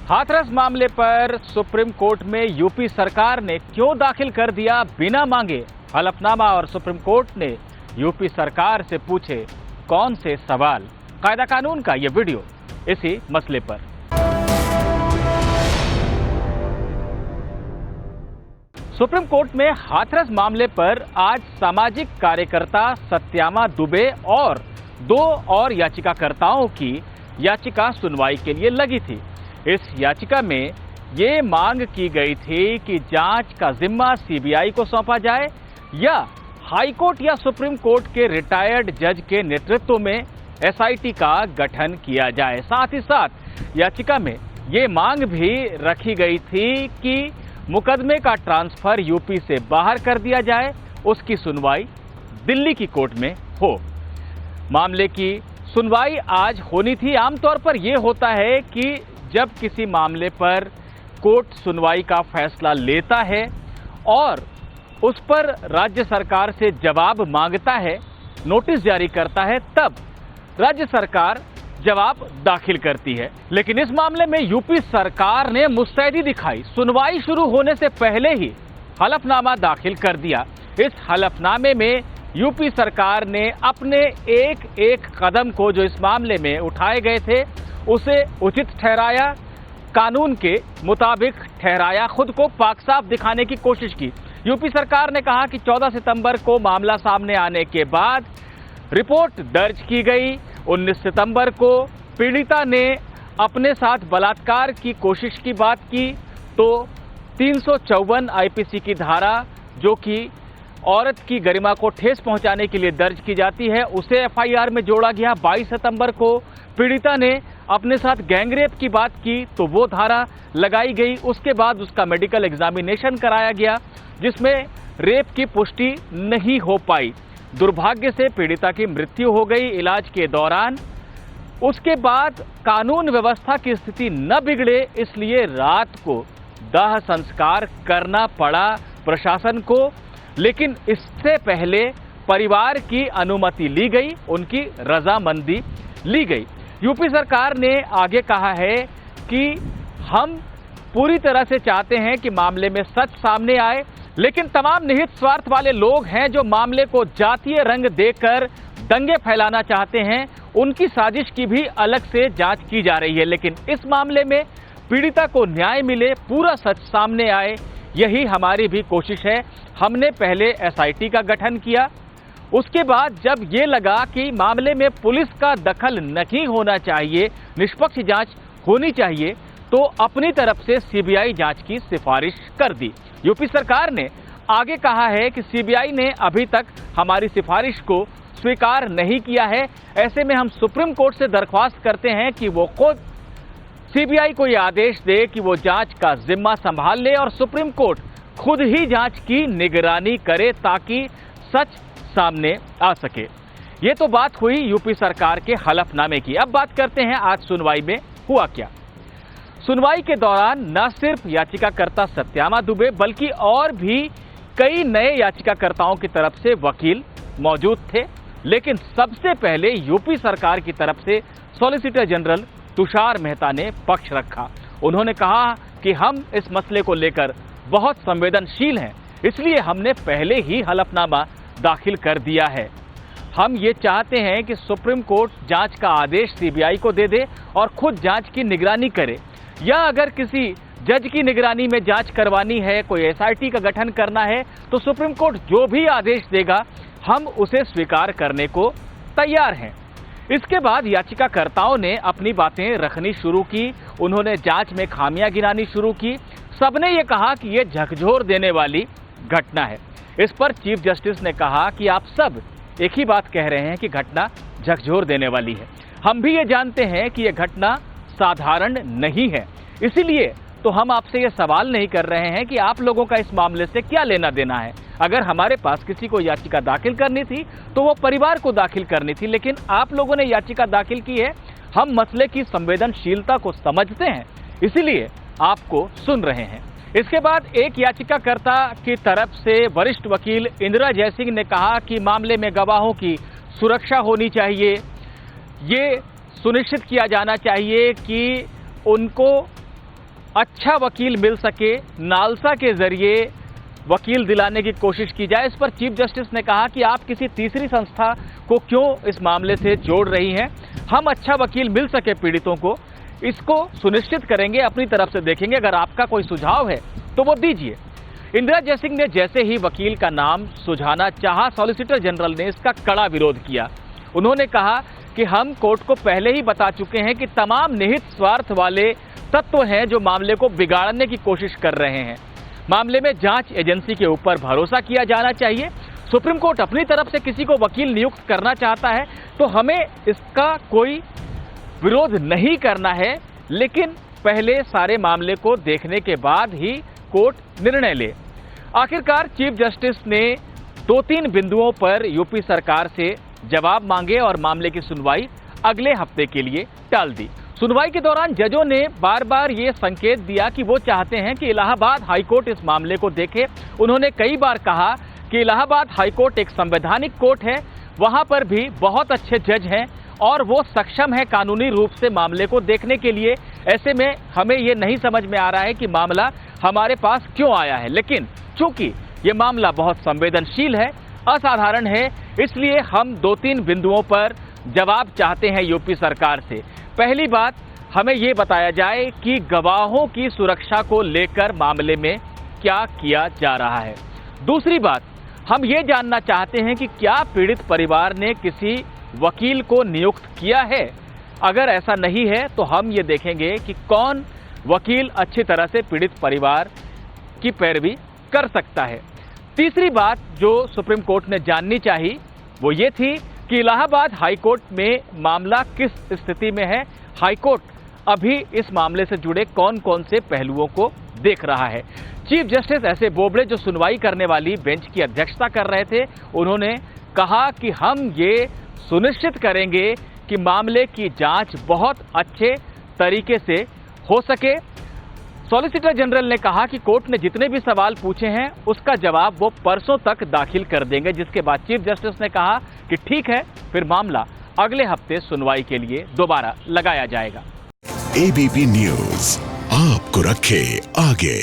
हाथरस मामले पर supreme court में यूपी सरकार ने क्यों दाखिल कर दिया बिना मांगे हलफनामा, और सुप्रीम कोर्ट ने यूपी सरकार से पूछे कौन से सवाल। कायदा कानून का यह वीडियो इसी मसले पर। सुप्रीम कोर्ट में हाथरस मामले पर आज सामाजिक कार्यकर्ता सत्यामा दुबे और 2 और याचिकाकर्ताओं की याचिका सुनवाई के लिए लगी थी। इस याचिका में ये मांग की गई थी कि जांच का जिम्मा सीबीआई को सौंपा जाए या हाईकोर्ट या सुप्रीम कोर्ट के रिटायर्ड जज के नेतृत्व में एसआईटी का गठन किया जाए। साथ ही साथ याचिका में ये मांग भी रखी गई थी कि मुकदमे का ट्रांसफर यूपी से बाहर कर दिया जाए, उसकी सुनवाई दिल्ली की कोर्ट में हो। मामले की सुनवाई आज होनी थी। आमतौर पर यह होता है कि जब किसी मामले पर कोर्ट सुनवाई का फैसला लेता है और उस पर राज्य सरकार से जवाब मांगता है, नोटिस जारी करता है, तब राज्य सरकार जवाब दाखिल करती है। लेकिन इस मामले में यूपी सरकार ने मुस्तैदी दिखाई, सुनवाई शुरू होने से पहले ही हलफनामा दाखिल कर दिया। इस हलफनामे में यूपी सरकार ने अपने एक कदम को जो इस मामले में उठाए गए थे उसे उचित ठहराया, कानून के मुताबिक ठहराया, खुद को पाक साफ दिखाने की कोशिश की। यूपी सरकार ने कहा कि 14 सितंबर को मामला सामने आने के बाद रिपोर्ट दर्ज की गई। 19 सितंबर को पीड़िता ने अपने साथ बलात्कार की कोशिश की बात की तो 354 आईपीसी की धारा, जो कि औरत की गरिमा को ठेस पहुंचाने के लिए दर्ज की जाती है, उसे एफआईआर में जोड़ा गया। 22 सितंबर को पीड़िता ने अपने साथ गैंगरेप की बात की तो वो धारा लगाई गई। उसके बाद उसका मेडिकल एग्जामिनेशन कराया गया जिसमें रेप की पुष्टि नहीं हो पाई। दुर्भाग्य से पीड़िता की मृत्यु हो गई इलाज के दौरान। उसके बाद कानून व्यवस्था की स्थिति न बिगड़े इसलिए रात को दाह संस्कार करना पड़ा प्रशासन को, लेकिन इससे पहले परिवार की अनुमति ली गई, उनकी रजामंदी ली गई। यूपी सरकार ने आगे कहा है कि हम पूरी तरह से चाहते हैं कि मामले में सच सामने आए, लेकिन तमाम निहित स्वार्थ वाले लोग हैं जो मामले को जातीय रंग देकर दंगे फैलाना चाहते हैं, उनकी साजिश की भी अलग से जांच की जा रही है। लेकिन इस मामले में पीड़िता को न्याय मिले, पूरा सच सामने आए, यही हमारी भी कोशिश है। हमने पहले एसआईटी का गठन किया, उसके बाद जब ये लगा कि मामले में पुलिस का दखल नहीं होना चाहिए, निष्पक्ष जांच होनी चाहिए, तो अपनी तरफ से सीबीआई जांच की सिफारिश कर दी। यूपी सरकार ने आगे कहा है कि सीबीआई ने अभी तक हमारी सिफारिश को स्वीकार नहीं किया है। ऐसे में हम सुप्रीम कोर्ट से दरख्वास्त करते हैं कि वो खुद सीबीआई को यह आदेश दे कि वो जांच का जिम्मा संभाल ले और सुप्रीम कोर्ट खुद ही जांच की निगरानी करे ताकि सच सामने आ सके। ये तो बात हुई यूपी सरकार के हलफनामे की। अब बात करते हैं आज सुनवाई में हुआ क्या। सुनवाई के दौरान न सिर्फ याचिकाकर्ता सत्यामा दुबे बल्कि और भी कई नए याचिकाकर्ताओं की तरफ से वकील मौजूद थे, लेकिन सबसे पहले यूपी सरकार की तरफ से सॉलिसिटर जनरल तुषार मेहता ने पक्ष रखा। उन्होंने कहा कि हम इस मसले को लेकर बहुत संवेदनशील हैं, इसलिए हमने पहले ही हलफनामा दाखिल कर दिया है। हम ये चाहते हैं कि सुप्रीम कोर्ट जांच का आदेश सीबीआई को दे दे और खुद जांच की निगरानी करे, या अगर किसी जज की निगरानी में जांच करवानी है, कोई एसआईटी का गठन करना है, तो सुप्रीम कोर्ट जो भी आदेश देगा हम उसे स्वीकार करने को तैयार हैं। इसके बाद याचिकाकर्ताओं ने अपनी बातें रखनी शुरू की, उन्होंने जांच में खामियां गिनानी शुरू की। सबने ये कहा कि ये झकझोर देने वाली घटना है। इस पर चीफ जस्टिस ने कहा कि आप सब एक ही बात कह रहे हैं कि घटना झकझोर देने वाली है। हम भी ये जानते हैं कि यह घटना साधारण नहीं है, इसीलिए तो हम आपसे ये सवाल नहीं कर रहे हैं कि आप लोगों का इस मामले से क्या लेना देना है। अगर हमारे पास किसी को याचिका दाखिल करनी थी तो वो परिवार को दाखिल करनी थी, लेकिन आप लोगों ने याचिका दाखिल की है। हम मसले की संवेदनशीलता को समझते हैं, इसीलिए आपको सुन रहे हैं। इसके बाद एक याचिकाकर्ता की तरफ से वरिष्ठ वकील इंदिरा जयसिंह ने कहा कि मामले में गवाहों की सुरक्षा होनी चाहिए, ये सुनिश्चित किया जाना चाहिए कि उनको अच्छा वकील मिल सके, नालसा के जरिए वकील दिलाने की कोशिश की जाए। इस पर चीफ जस्टिस ने कहा कि आप किसी तीसरी संस्था को क्यों इस मामले से जोड़ रही हैं। हम अच्छा वकील मिल सके पीड़ितों को, इसको सुनिश्चित करेंगे, अपनी तरफ से देखेंगे। अगर आपका कोई सुझाव है तो वो दीजिए। इंदिरा जयसिंह ने जैसे ही वकील का नाम सुझाना चाहा, सॉलिसिटर जनरल ने इसका कड़ा विरोध किया। उन्होंने कहा कि हम कोर्ट को पहले ही बता चुके हैं कि तमाम निहित स्वार्थ वाले तत्व हैं जो मामले को बिगाड़ने की कोशिश कर रहे हैं। मामले में जांच एजेंसी के ऊपर भरोसा किया जाना चाहिए। सुप्रीम कोर्ट अपनी तरफ से किसी को वकील नियुक्त करना चाहता है तो हमें इसका कोई विरोध नहीं करना है, लेकिन पहले सारे मामले को देखने के बाद ही कोर्ट निर्णय ले। आखिरकार चीफ जस्टिस ने 2-3 बिंदुओं पर यूपी सरकार से जवाब मांगे और मामले की सुनवाई अगले हफ्ते के लिए टाल दी। सुनवाई के दौरान जजों ने बार बार ये संकेत दिया कि वो चाहते हैं कि इलाहाबाद हाईकोर्ट इस मामले को देखे। उन्होंने कई बार कहा कि इलाहाबाद हाईकोर्ट एक संवैधानिक कोर्ट है, वहां पर भी बहुत अच्छे जज हैं और वो सक्षम है कानूनी रूप से मामले को देखने के लिए। ऐसे में हमें ये नहीं समझ में आ रहा है कि मामला हमारे पास क्यों आया है, लेकिन चूंकि ये मामला बहुत संवेदनशील है, असाधारण है, इसलिए हम 2-3 बिंदुओं पर जवाब चाहते हैं यूपी सरकार से। पहली बात, हमें ये बताया जाए कि गवाहों की सुरक्षा को लेकर मामले में क्या किया जा रहा है। दूसरी बात, हम ये जानना चाहते हैं कि क्या पीड़ित परिवार ने किसी वकील को नियुक्त किया है। अगर ऐसा नहीं है तो हम ये देखेंगे कि कौन वकील अच्छी तरह से पीड़ित परिवार की पैरवी कर सकता है। तीसरी बात जो सुप्रीम कोर्ट ने जाननी चाहिए वो ये थी कि इलाहाबाद हाईकोर्ट में मामला किस स्थिति में है। हाईकोर्ट अभी इस मामले से जुड़े कौन कौन से पहलुओं को देख रहा है। Chief justice S A Bobde जो सुनवाई करने वाली बेंच की अध्यक्षता कर रहे थे, उन्होंने कहा कि हम ये सुनिश्चित करेंगे कि मामले की जांच बहुत अच्छे तरीके से हो सके। सॉलिसिटर जनरल ने कहा कि कोर्ट ने जितने भी सवाल पूछे हैं उसका जवाब वो परसों तक दाखिल कर देंगे, जिसके बाद चीफ जस्टिस ने कहा कि ठीक है, फिर मामला अगले हफ्ते सुनवाई के लिए दोबारा लगाया जाएगा। एबीपी न्यूज आपको रखे आगे।